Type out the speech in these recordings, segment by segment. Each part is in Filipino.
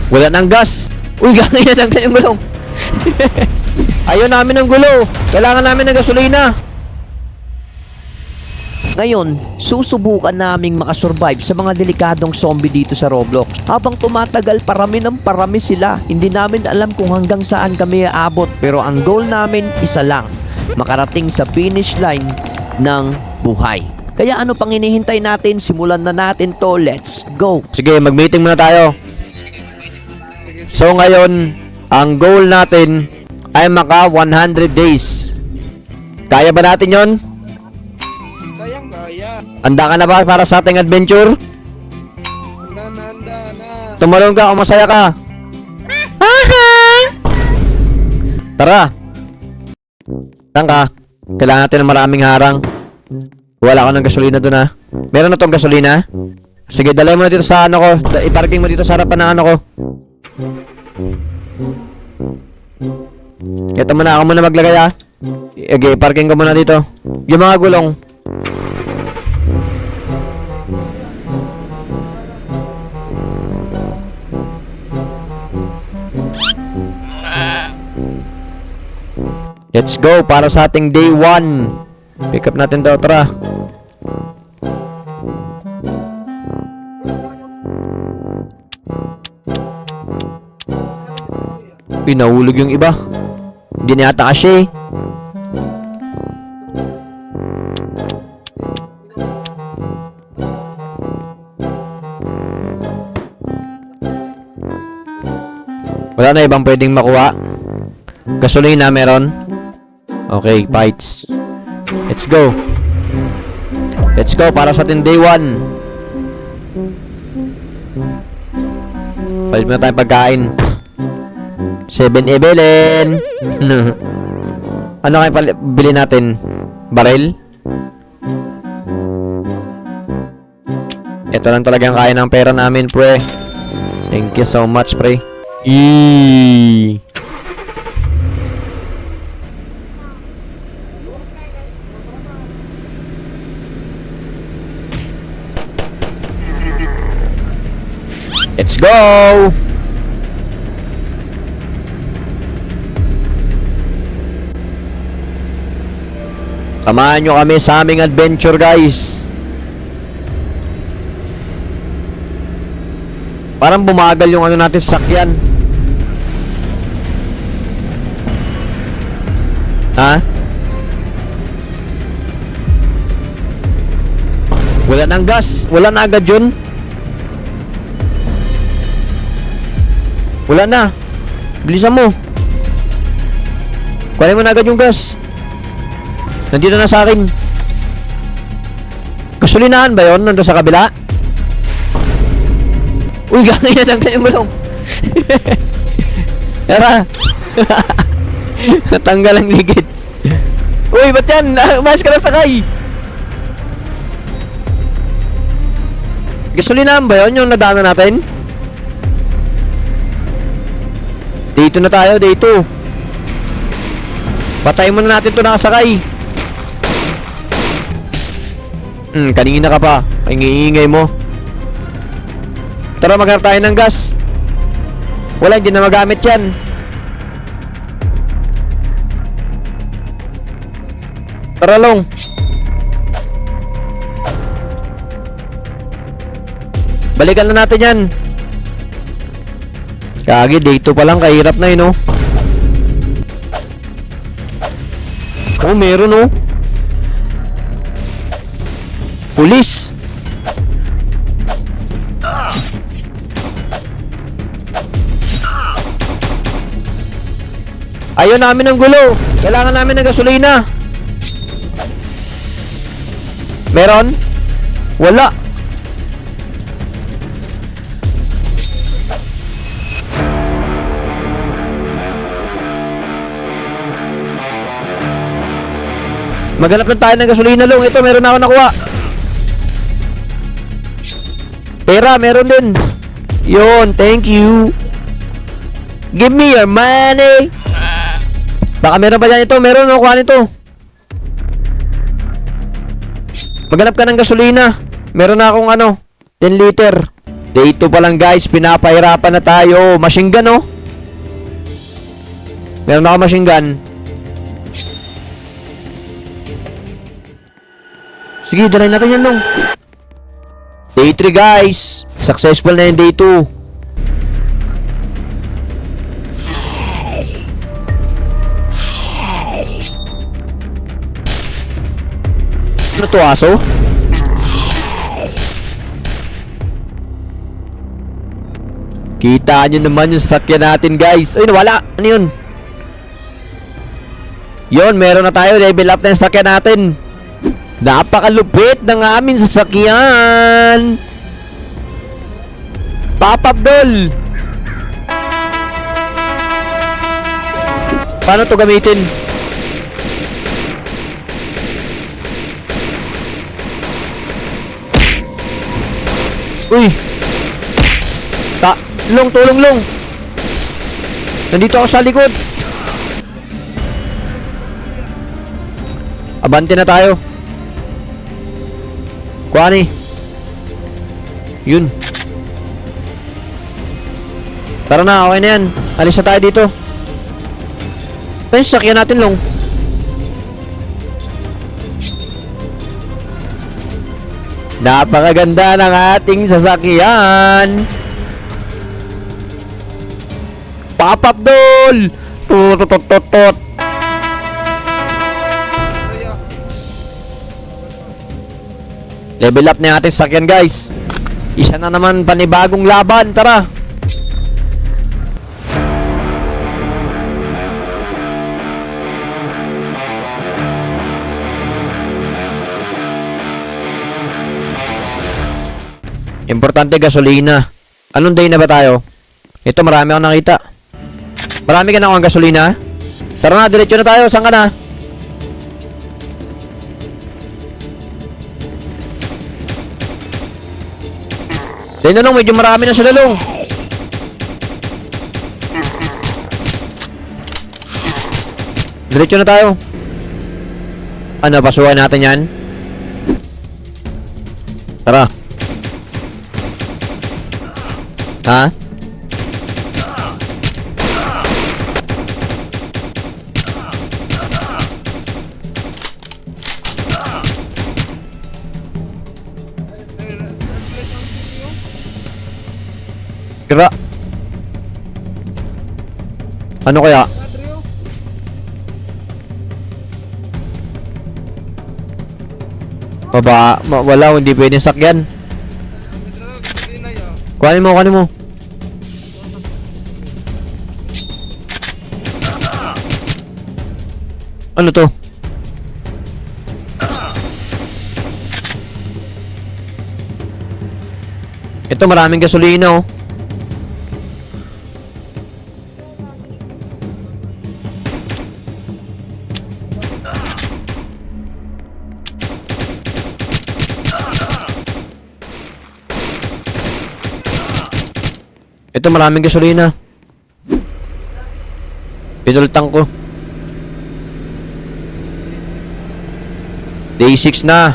Wala nang gas. Uy, gano'n yan ang kanyang gulong. Ayaw namin ng gulo. Kailangan namin ng gasolina. Ngayon, susubukan naming makasurvive sa mga delikadong zombie dito sa Roblox. Habang tumatagal, parami ng parami sila. Hindi namin alam kung hanggang saan kami aabot. Pero ang goal namin, isa lang. Makarating sa finish line ng buhay. Kaya ano pang hinihintay natin? Simulan na natin to. Let's go! Sige, mag-meeting muna tayo. So ngayon, ang goal natin ay maka 100 days. Kaya ba natin yon? Kaya. Handa ka na ba para sa ating adventure? Handa na. Tumalong ka o masaya ka? Tara. Saan ka? Kailangan natin ng maraming harang. Wala ka ng gasolina doon, ha? Meron na tong gasolina? Sige, dalay mo na dito sa ano ko. I-parking mo dito sa harapan ng ano ko. Ito muna, ako muna maglagay, ha? Okay, parking ko muna dito. Yung mga gulong. Let's go para sa ating day 1. Pick up natin to, tara. Pinahulog yung iba. Hindi na yata kasi. Wala na ibang pwedeng makuha. Gasolina meron. Okay, fights. Let's go. Let's go para sa ating day 1. Palit muna tayong pagkain. 7-Eleven. Ano kayo bili natin? Baril? Ito lang talagang kaya ng pera namin, pre. Thank you so much, pre. Eee. Let's go! Samahan nyo kami sa aming adventure, guys. Parang bumagal yung ano natin sakyan. Ha? Wala nang gas. Wala na agad yun. Wala na. Bilisan mo. Kunin mo na agad yung gas. Nandito na sa akin. Gasolinahan ba yun? Nandun sa kabila? Uy, gano'n yan ang kanyang gulong. Tara. Natanggal ang ligid. Uy, ba't yan? Mas ka na sakay. Gasolinahan ba yun? Yung nadaanan natin? Dito na tayo, dito. Patayin muna natin ito nakasakay. Kanina ka pa. Ay, ingay mo. Tara, maghanap tayo ng gas. Wala, hindi na magamit yan. Tara, Long. Balikan na natin yan. Kagi, dito pa lang, kahirap na yun, oh. Oh, meron, oh. Pulis. Ayaw namin ng gulo. Kailangan namin ng gasolina. Meron? Wala. Maghanap lang tayo ng gasolina, Long. Ito, meron na ako nakuha. Pera, meron din. Yun, thank you. Give me your money. Baka meron pa dyan ito. Meron, no? Kuha nito. Maghanap ka ng gasolina. Meron na akong ano, 10 liter. Day 2 pa lang guys, pinapahirapan na tayo. Machine gun oh. Meron ako machine gun. Sige, dalhin natin yan nung. Day 3 guys. Successful na yung day 2. Ano to, aso? Kita nyo naman yung sasakyan natin guys. Uy, nawala. Ano yun? Yun, meron na tayo. Level up na yung sasakyan natin. Napakalupit ng aming sasakyan. Papa Abdul. Paano to gamitin? Uy. Tulong long. Nandito ako sa likod. Abante na tayo. Kuha ni. Yun. Tara na, okay na yan. Alis na tayo dito. Ay, sakyan natin long. Napakaganda ng ating sasakyan. Papa Abdul! Tututututut. Level up na natin sasakyan guys. Isa na naman panibagong laban. Tara. Importante gasolina. Anong day na ba tayo? Ito marami akong nakita. Marami ka na akong gasolina. Tara na, diretso na tayo. Saan ka na? Dahil na medyo marami na sila long. Diretso na tayo. Ano, pasukan natin yan? Tara. Ha? Kira. Ano kaya? Wala, hindi pwedeng sakyan. Kuhanin mo. Ano to? Ito maraming gasolina oh. Ito maraming gasolina. Pinultang ko. Day 6 na.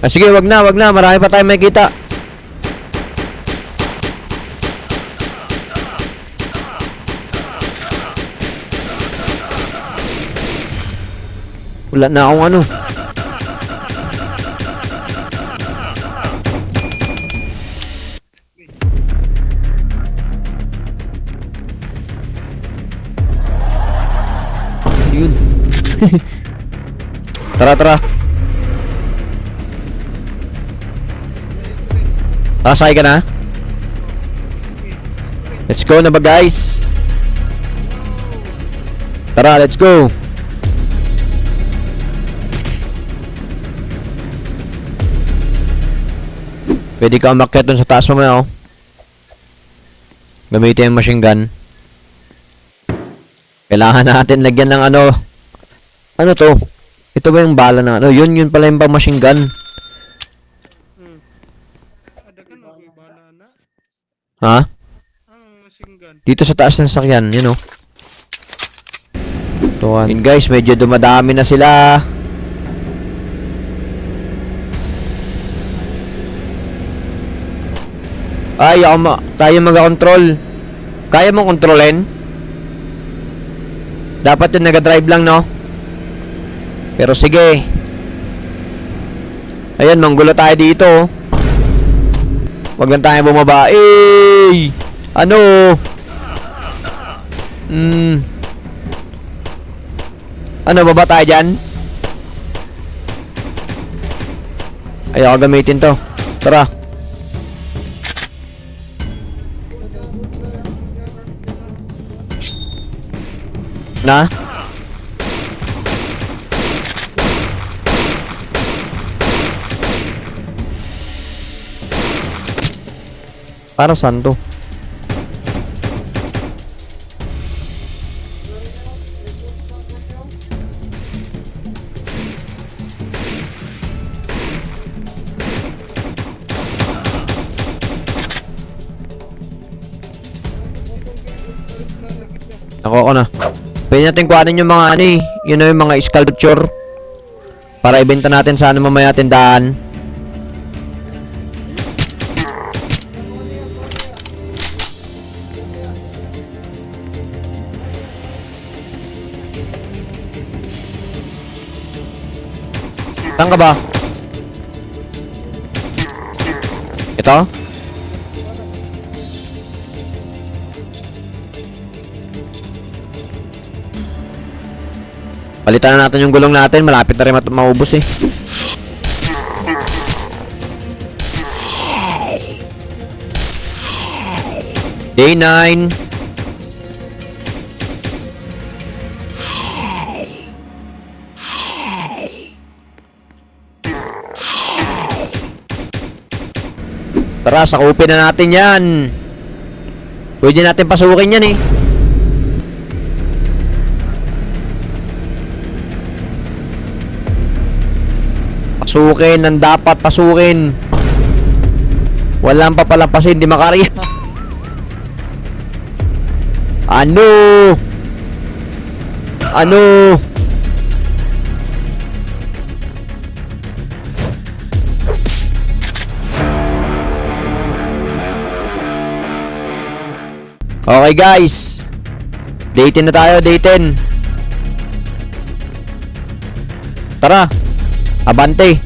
Sige, wag na. Marami pa tayong makikita. Wala na akong ano. Yun. Tara. Sakay ka na? Let's go na ba guys? Tara, let's go. Pwede ka umakyat dun sa taas mamaya oh. Gamitin yung machine gun. Kailangan natin lagyan ng ano. Ano to? Ito ba yung bala na ano? Yun pala yung pang machine gun. Ha? Dito sa taas ng sakyan, yun oh. Yun guys, medyo dumadami na sila. Ay, tayo mag-control. Kaya mong kontrolin? Dapat yung nag-drive lang, no? Pero sige. Ayan, manggulo tayo dito. Wag lang tayo bumaba. Eh! Ano? Ano, baba tayo dyan? Ayaw gamitin to. Tara. Na? Para saan to? Ako na. Pwede natin kuhanin yung mga ano eh. Yun know, yung mga sculpture. Para ibenta natin sa ano mamaya tindahan. Saan ka ba? Ito? Palitan na natin yung gulong natin. Malapit na rin maubos eh. Day 9. Tara, sakupin na natin yan. Pwede natin pasukin yan eh. Pasukin ang dapat pasukin. Walang papalampasin, di makariya. Ano? Ano? Okay guys. Day 10 na tayo, day 10. Tara. Abante.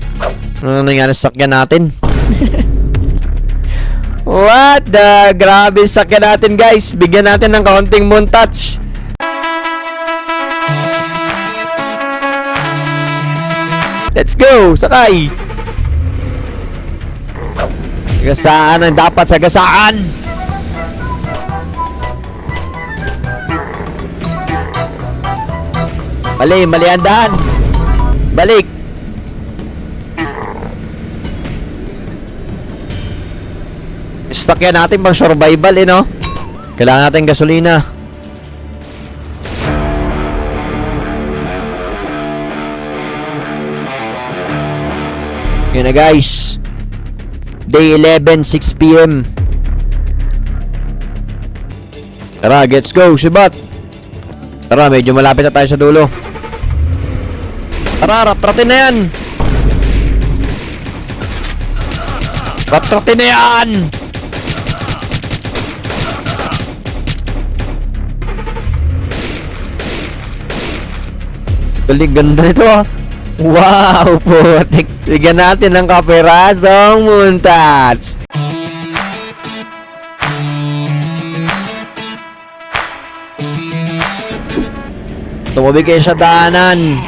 Ano nangyari sa sakyan natin? What the? Grabe sakyan natin guys. Bigyan natin ng kaunting montage. Let's go. Sakay. Sagasaan ang dapat sagasaan. Mali ang daan. Balik. Stock yan natin pang survival eh no. Kailangan natin gasolina. Yun na guys. Day 11, 6 PM. Tara, let's go, Sibat. Tara, medyo malapit na tayo sa dulo. Tara, rat-ratin na yan. Rat-ratin na yan. Galing, ganda nito ah. Wow, putik. Bigyan natin ng kaperasong montage. Tumabig kayo sa daanan.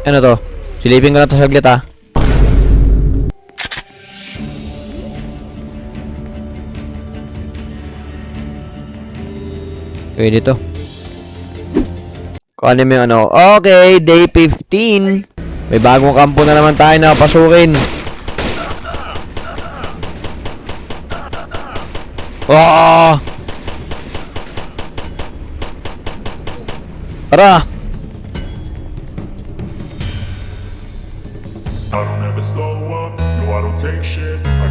Ano to? Silipin ko na to saglit ah. Pwede to. Kung ano yung ano. Okay, day 15. May bagong kampo na naman tayo na pasukin. Oh! Tara! I don't ever slow up, no I don't take shit. I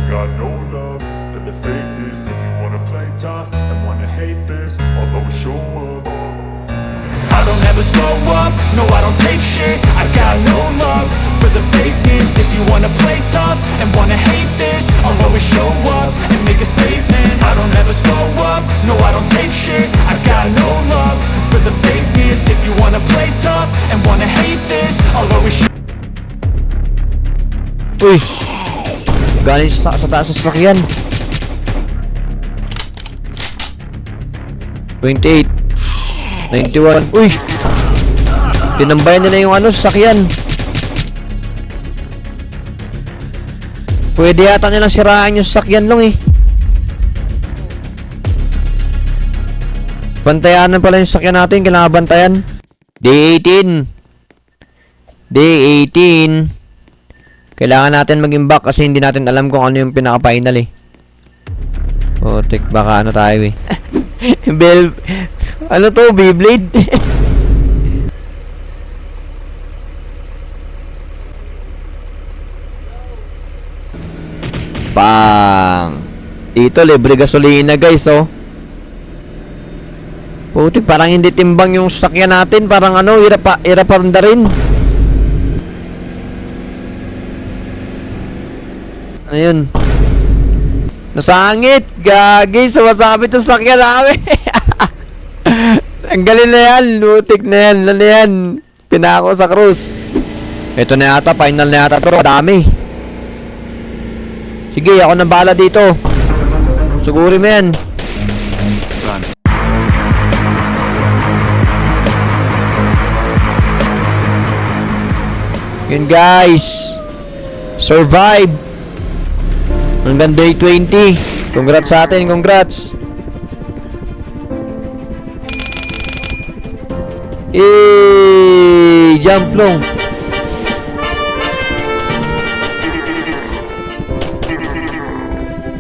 hate this, I'll always show up. I don't ever slow up, no I don't take shit. I got no love for the fakeness. If you wanna play tough and wanna hate this, I'll always show up and make a statement. I don't ever slow up, no I don't take shit. I got no love for the fakeness. If you wanna play tough and wanna hate this, I'll always show. Uy! Galing sa taas sa sasakyan. 28 91. Uy! Tinambayan nila yung ano, sasakyan. Pwede yata nilang siraan yung sasakyan lang eh. Bantayanan pala yung sasakyan natin. Kailangan bantayan. Day 18. Day 18. Kailangan natin mag-imbak kasi hindi natin alam kung ano yung pinaka-final eh. O, baka ano tayo eh. Ano to? Beyblade? Bang! Dito, libre gasolina guys, oh. Putik, parang hindi timbang yung sasakyan natin. Parang ano, irapanda rin. Ano yun? Nasangit! Gagi! Sumasabit yung sakyan namin! Ang galing na yan! Lutik na yan! Ano yan? Pinako sa cruise! Ito na yata, final na yata ito. Madami! Sige, ako nang bahala dito. Suguri mo yan. Yun guys! Survive! Hanggang day 20. Congrats sa atin, congrats. Jump long.